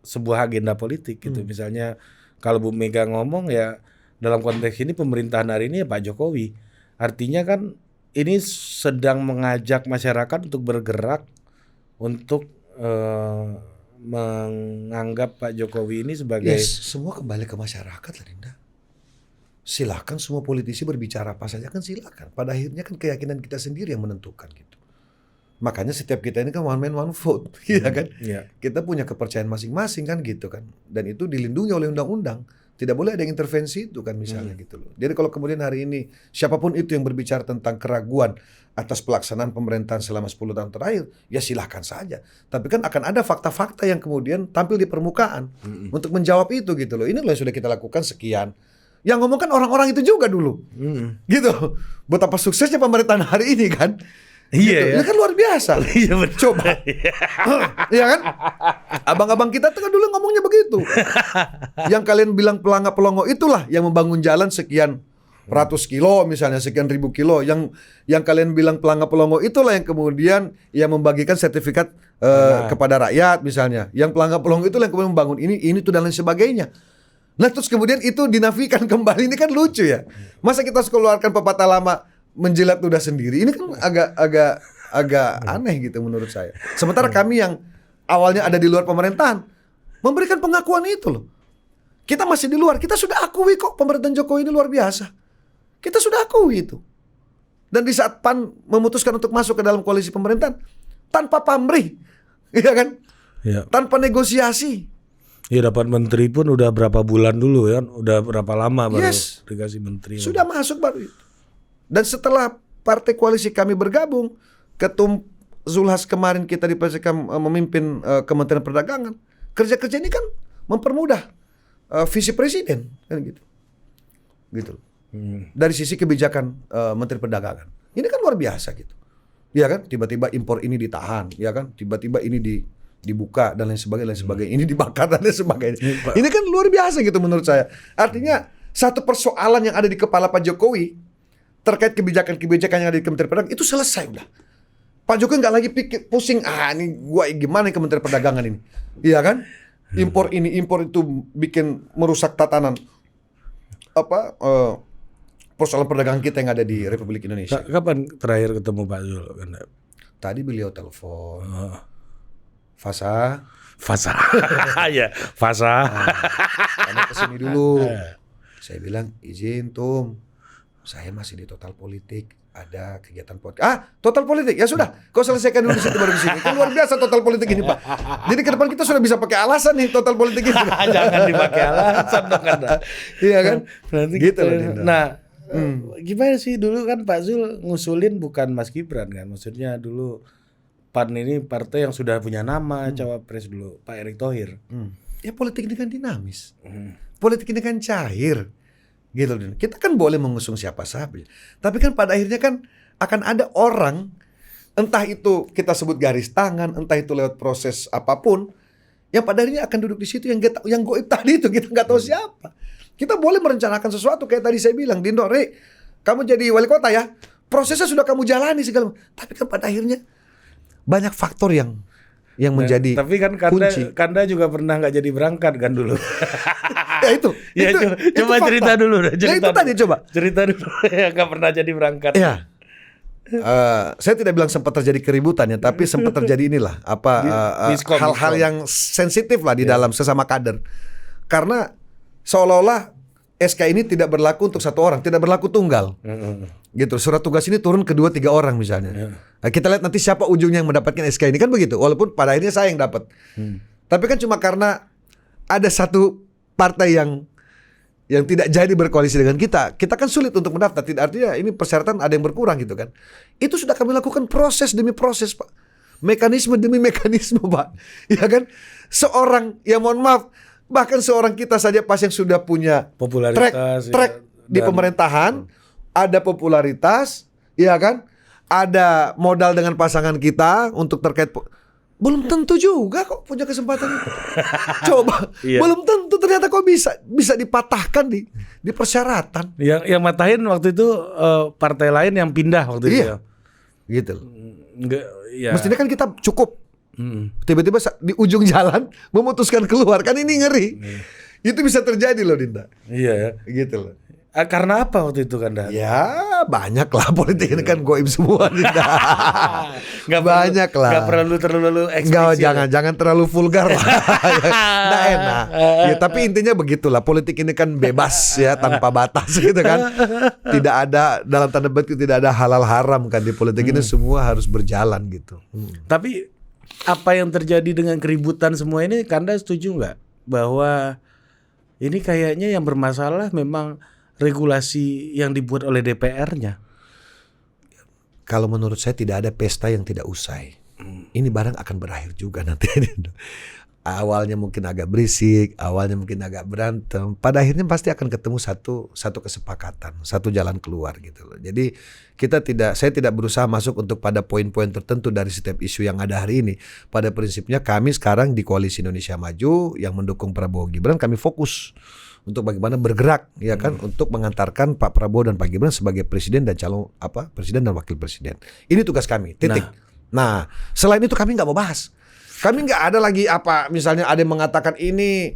sebuah agenda politik gitu. Misalnya kalau Bu Mega ngomong ya dalam konteks ini pemerintahan hari ini ya Pak Jokowi. Artinya kan ini sedang mengajak masyarakat untuk bergerak untuk menganggap Pak Jokowi ini sebagai
semua kembali ke masyarakat lah, Dinda. Silakan semua politisi berbicara apa saja kan, silakan. Pada akhirnya kan keyakinan kita sendiri yang menentukan gitu. Makanya setiap kita ini kan one man one vote, ya kan? Kita punya kepercayaan masing-masing kan gitu kan. Dan itu dilindungi oleh undang-undang. Tidak boleh ada yang intervensi itu kan misalnya gitu loh. Jadi kalau kemudian hari ini siapapun itu yang berbicara tentang keraguan atas pelaksanaan pemerintahan selama 10 tahun terakhir, ya silahkan saja. Tapi kan akan ada fakta-fakta yang kemudian tampil di permukaan untuk menjawab itu gitu loh. Ini loh yang sudah kita lakukan sekian. Yang ngomong kan orang-orang itu juga dulu. Gitu. Betapa suksesnya pemerintahan hari ini kan.
Iya
gitu.
ya.
Ini kan luar biasa.
Iya betul.
Coba. Iya kan? Abang-abang kita tuh kan dulu ngomongnya begitu. Yang kalian bilang pelangga-pelongo itulah yang membangun jalan sekian ratus kilo misalnya, sekian ribu kilo. Yang kalian bilang pelangga-pelongo itulah yang kemudian yang membagikan sertifikat kepada rakyat misalnya. Yang pelangga-pelongo itulah yang kemudian membangun ini tuh dan lain sebagainya. Nah terus kemudian itu dinafikan kembali, ini kan lucu ya. Masa kita keluarkan pepatah lama menjilat ludah sendiri, ini kan agak aneh gitu menurut saya. Sementara kami yang awalnya ada di luar pemerintahan memberikan pengakuan itu loh. Kita masih di luar, kita sudah akui kok pemerintahan Jokowi ini luar biasa. Kita sudah akui itu. Dan di saat PAN memutuskan untuk masuk ke dalam koalisi pemerintahan tanpa pamrih, iya kan?
Ya.
Tanpa negosiasi.
Ya dapat menteri pun udah berapa bulan dulu ya, udah berapa lama baru dikasih menteri.
Sudah masuk baru itu. Dan setelah partai koalisi kami bergabung, Ketum Zulhas kemarin kita dipersilakan memimpin Kementerian Perdagangan. Kerja-kerja ini kan mempermudah visi presiden kan gitu. Gitu. Dari sisi kebijakan Menteri Perdagangan. Ini kan luar biasa gitu. Ya kan, tiba-tiba impor ini ditahan, ya kan? Tiba-tiba ini dibuka dan lain sebagainya. Ini dibakar dan lain sebagainya. Ini kan luar biasa gitu menurut saya. Artinya satu persoalan yang ada di kepala Pak Jokowi terkait kebijakan-kebijakan yang ada di Kementerian Perdagangan itu selesai udah. Pak Jokowi nggak lagi pikir pusing, ini gua gimana Kementerian Perdagangan ini, iya kan? Impor ini, impor itu bikin merusak tatanan persoalan perdagangan kita yang ada di Republik Indonesia.
Kapan terakhir ketemu Pak Zul?
Tadi beliau telepon. Fasa.
Ya, Fasa.
Kamu kesini dulu. Saya bilang izin Tum, saya masih di Total Politik, ada kegiatan politik. Total Politik ya sudah, kau selesaikan dulu di situ baru di sini. Kan luar biasa Total Politik ini Pak. Jadi ke depan kita sudah bisa pakai alasan nih Total Politik ini.
Jangan dipakai alasan dong Anda.
Iya kan?
Berarti
gitu loh.
Nah, gimana sih dulu kan Pak Zul ngusulin bukan Mas Gibran kan? Maksudnya dulu PAN ini partai yang sudah punya nama cawapres dulu, Pak Erick Thohir.
Ya politik ini kan dinamis. Politik ini kan cair. Gitu. Kita kan boleh mengusung siapa saja. Tapi kan pada akhirnya kan akan ada orang, entah itu kita sebut garis tangan, entah itu lewat proses apapun, yang pada akhirnya akan duduk di situ yang goib tadi itu kita nggak tahu siapa. Kita boleh merencanakan sesuatu kayak tadi saya bilang, Dindo, kamu jadi wali kota ya. Prosesnya sudah kamu jalani segala macam. Tapi kan pada akhirnya banyak faktor yang menjadi
tapi kan
kunci.
Kanda juga pernah nggak jadi berangkat kan dulu.
Ya itu.
Coba cerita dulu. Cerita dulu ya nggak pernah jadi berangkat.
Ya. Saya tidak bilang sempat terjadi keributan ya, tapi sempat terjadi inilah hal-hal yang sensitif lah di dalam sesama kader. Karena seolah-olah SK ini tidak berlaku untuk satu orang, tidak berlaku tunggal. Gitu. Surat tugas ini turun ke 2-3 orang misalnya. Nah, kita lihat nanti siapa ujungnya yang mendapatkan SK ini kan begitu. Walaupun pada akhirnya saya yang dapat. Tapi kan cuma karena ada satu partai yang tidak jadi berkoalisi dengan kita kan sulit untuk mendaftar. Tidak artinya ini persyaratan ada yang berkurang gitu kan. Itu sudah kami lakukan proses demi proses, Pak. Mekanisme demi mekanisme, Pak. Ya kan? Seorang, ya mohon maaf, bahkan seorang kita saja pas yang sudah punya
popularitas
track di pemerintahan, ada popularitas, ya kan? Ada modal dengan pasangan kita untuk terkait belum tentu juga kok punya kesempatan itu. Coba, belum tentu ternyata kok bisa dipatahkan di persyaratan.
Yang matahin waktu itu partai lain yang pindah waktu itu.
Gitu.
Enggak, ya.
Mestinya kan kita cukup. Tiba-tiba di ujung jalan memutuskan keluar, kan ini ngeri. Itu bisa terjadi loh, Dinda.
Iya ya.
Gitu loh.
Karena apa waktu itu kan?
Ya banyak lah, politik ini kan goib semua. Banyak lah.
Gak perlu terlalu eksplisit.
Jangan terlalu vulgar lah. Nggak enak. Ya, tapi intinya begitulah, politik ini kan bebas ya, tanpa batas gitu kan. Tidak ada, dalam tanda petik tidak ada halal haram kan di politik ini, semua harus berjalan gitu.
Tapi apa yang terjadi dengan keributan semua ini, Kanda setuju nggak bahwa ini kayaknya yang bermasalah memang regulasi yang dibuat oleh DPR-nya?
Kalau menurut saya tidak ada pesta yang tidak usai. Ini barang akan berakhir juga nanti. Awalnya mungkin agak berisik, awalnya mungkin agak berantem. Pada akhirnya pasti akan ketemu satu kesepakatan, satu jalan keluar gitu loh. Jadi saya tidak berusaha masuk untuk pada poin-poin tertentu dari setiap isu yang ada hari ini. Pada prinsipnya kami sekarang di Koalisi Indonesia Maju yang mendukung Prabowo Gibran, kami fokus untuk bagaimana bergerak ya kan, untuk mengantarkan Pak Prabowo dan Pak Gibran sebagai presiden dan calon presiden dan wakil presiden. Ini tugas kami. Titik. Nah, selain itu kami nggak mau bahas. Kami nggak ada lagi misalnya ada yang mengatakan ini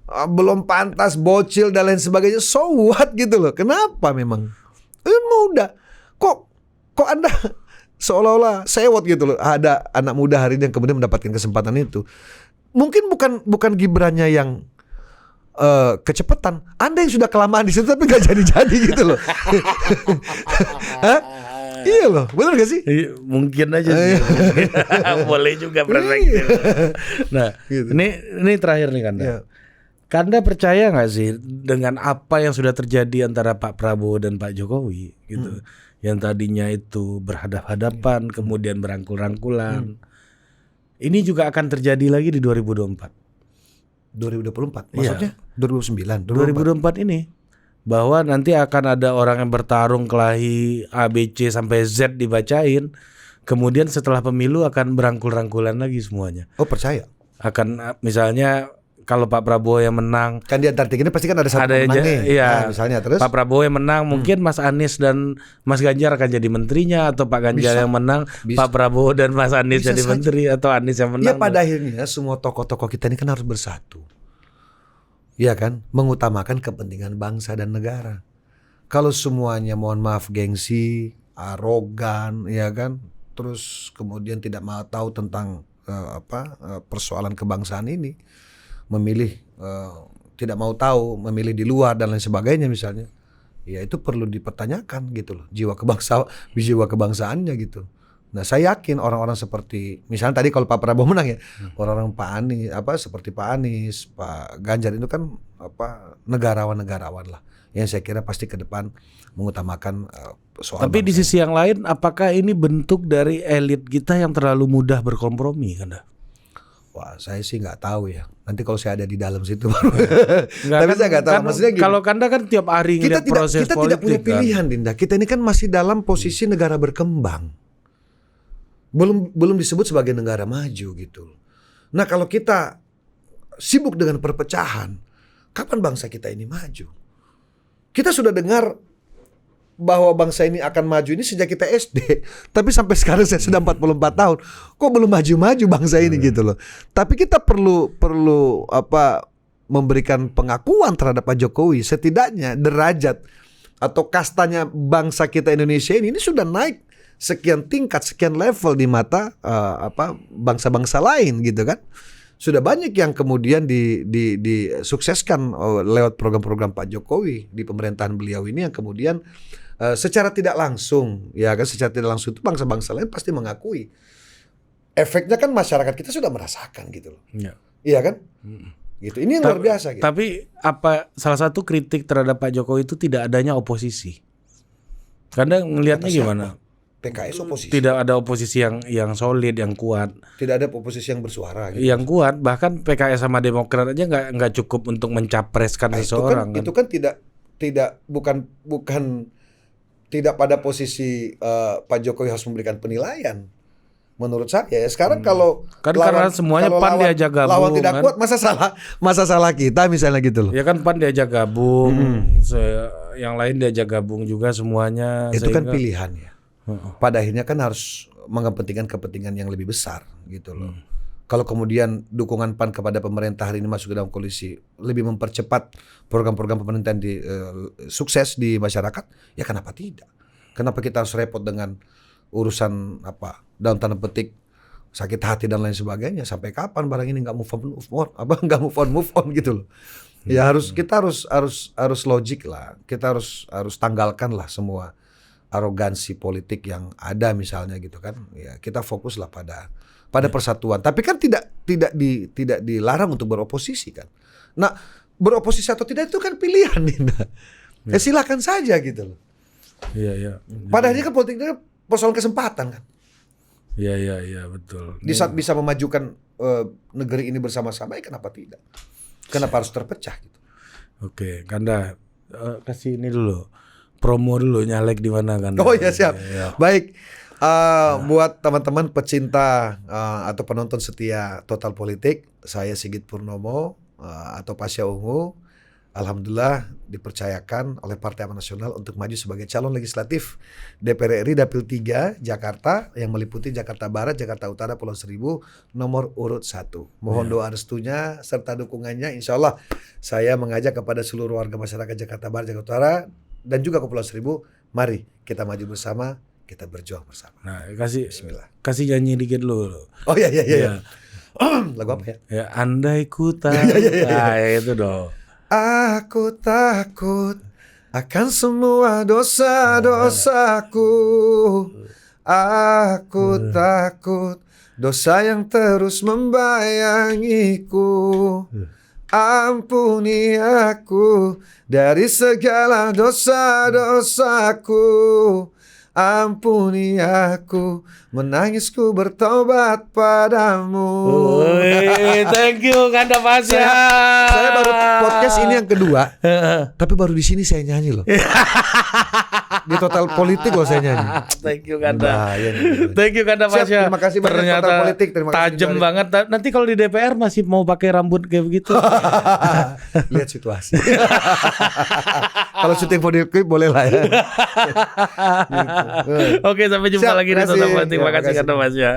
belum pantas, bocil dan lain sebagainya. So what gitu loh. Kenapa memang? Udah. Kok Anda seolah-olah sewot gitu loh. Ada anak muda hari ini yang kemudian mendapatkan kesempatan itu. Mungkin bukan Gibrannya yang kecepatan, Anda yang sudah kelamaan di situ tapi nggak jadi gitu loh. Iya loh, benar gak sih?
Mungkin aja sih. Boleh juga gitu. Nah, gitu. Ini terakhir nih Kanda. Kanda percaya nggak sih dengan apa yang sudah terjadi antara Pak Prabowo dan Pak Jokowi gitu? Yang tadinya itu berhadap-hadapan, kemudian berangkul-rangkulan. Ini juga akan terjadi lagi di 2024.
2024 maksudnya? 2009
2024 ini, bahwa nanti akan ada orang yang bertarung kelahi A, B, C sampai Z dibacain, kemudian setelah pemilu akan berangkul-rangkulan lagi semuanya.
Oh, percaya.
Akan misalnya kalau Pak Prabowo yang menang,
Kan di antara tiga ini pasti kan ada satu
ada
pemenang nih.
iya.
Nah, misalnya terus
Pak Prabowo yang menang, mungkin Mas Anies dan Mas Ganjar akan jadi menterinya, atau Pak Ganjar
Bisa.
yang menang,
Bisa.
Pak Prabowo dan Mas Anies
Bisa
jadi
saja.
menteri, atau Anies yang
ya
menang.
pada akhirnya semua tokoh-tokoh kita ini kan harus bersatu. Ya kan, mengutamakan kepentingan bangsa dan negara. Kalau semuanya mohon maaf gengsi, arogan, ya kan, terus kemudian tidak mau tahu tentang persoalan kebangsaan ini, memilih tidak mau tahu, memilih di luar dan lain sebagainya misalnya, ya itu perlu dipertanyakan gitu loh, jiwa kebangsaannya gitu. Nah, saya yakin orang-orang seperti misalnya tadi kalau Pak Prabowo menang ya, orang-orang Pak Anies seperti Pak Anies, Pak Ganjar itu kan negarawan-negarawan lah, yang saya kira pasti ke depan mengutamakan soal
Tapi di
bangsa.
sisi yang lain, apakah ini bentuk dari elit kita yang terlalu mudah berkompromi, Kanda?
Wah, saya sih nggak tahu ya. Nanti kalau saya ada di dalam situ baru.
Nggak,
Tapi saya nggak tahu. Maksudnya gini,
kalau Kanda kan tiap hari ngeliat proses
kita
politik
tidak punya pilihan, Dinda. Kita ini kan masih dalam posisi negara berkembang. Belum disebut sebagai negara maju gitu. Nah, kalau kita sibuk dengan perpecahan, kapan bangsa kita ini maju? Kita sudah dengar bahwa bangsa ini akan maju ini sejak kita SD. Tapi sampai sekarang saya sudah 44 tahun. Kok belum maju-maju bangsa ini gitu loh. Tapi kita perlu memberikan pengakuan terhadap Pak Jokowi. Setidaknya derajat atau kastanya bangsa kita Indonesia ini sudah naik sekian tingkat, sekian level di mata bangsa-bangsa lain gitu kan. Sudah banyak yang kemudian disukseskan lewat program-program Pak Jokowi di pemerintahan beliau ini, yang kemudian secara tidak langsung, ya kan, secara tidak langsung itu bangsa-bangsa lain pasti mengakui. Efeknya kan masyarakat kita sudah merasakan gitu loh.
Ya.
Iya kan? Gitu. Ini yang luar biasa gitu.
Tapi salah satu kritik terhadap Pak Jokowi itu tidak adanya oposisi. Karena ngelihatnya gimana?
PKS oposisi.
Tidak ada oposisi yang solid, yang kuat.
Tidak ada oposisi yang bersuara gitu.
Yang kuat, bahkan PKS sama Demokrat aja nggak cukup untuk mencapreskan seseorang.
Itu kan bukan tidak pada posisi Pak Jokowi harus memberikan penilaian. Menurut saya ya sekarang kalau
kan karena semuanya PAN diajak gabung,
lawan tidak
kan?
kuat, masa salah kita misalnya gitu loh.
Ya kan PAN diajak gabung, yang lain diajak gabung juga semuanya.
Itu kan pilihan ya. Pada akhirnya kan harus mengepentingkan kepentingan yang lebih besar gitu loh. Kalau kemudian dukungan PAN kepada pemerintah hari ini masuk ke dalam koalisi lebih mempercepat program-program pemerintahan sukses di masyarakat, ya kenapa tidak? Kenapa kita harus repot dengan urusan dalam tanda petik sakit hati dan lain sebagainya? Sampai kapan barang ini nggak move on gitu loh? Ya kita harus logik lah. Kita harus tanggalkan lah semua arogansi politik yang ada misalnya gitu kan. Ya kita fokuslah pada persatuan. Tapi kan tidak dilarang untuk beroposisi kan. Nah, beroposisi atau tidak itu kan pilihan, Dinda. Ya silakan saja gitu loh.
Iya.
Pada akhirnya kan politiknya persoalan kesempatan kan.
Iya betul.
Di saat bisa memajukan negeri ini bersama-sama, ya kenapa tidak? Kenapa harus terpecah gitu?
Oke, Kanda kasih ini dulu. Promo dulu, nyalek di mana, Kanda?
Oh ya, siap. Ya. Baik. Buat teman-teman pecinta atau penonton setia Total Politik, saya Sigit Purnomo atau Pasya Ungu, alhamdulillah dipercayakan oleh Partai Amanat Nasional untuk maju sebagai calon legislatif DPR RI Dapil 3 Jakarta yang meliputi Jakarta Barat, Jakarta Utara, Pulau Seribu, nomor urut 1. Mohon doa restunya serta dukungannya. Insya Allah saya mengajak kepada seluruh warga masyarakat Jakarta Barat, Jakarta Utara dan juga ke Pulau Seribu, mari kita maju bersama. Kita berjuang bersama.
Nah,
Bismillah.
kasih nyanyi dikit dulu.
Oh iya. Lagu apa ya?
Ya, andai ku tahu. Nah, itu dong.
Aku takut akan semua dosa-dosaku. Aku takut dosa yang terus membayangiku. Ampuni aku dari segala dosa-dosaku. Ampuni aku, menangisku bertobat padamu.
Thank you Kanda Pasya.
Saya baru podcast ini yang kedua, tapi baru di sini saya nyanyi loh. Di Total Politik loh saya nyanyi.
Thank you Kanda.
Bahaya nih.
Thank you Kanda
Siap,
Pasha.
terima kasih banyak
Ternyata
Total Politik. Terima kasih
tajam
kembali.
banget. Nanti kalau di DPR masih mau pakai rambut kayak begitu.
Lihat situasi. Kalau syuting video klip boleh lah ya. Gitu.
Oke, sampai jumpa
Siap,
lagi di
terima
Total
kasih.
Politik.
Ya,
Makasih
makasih.
Kanda Pasha.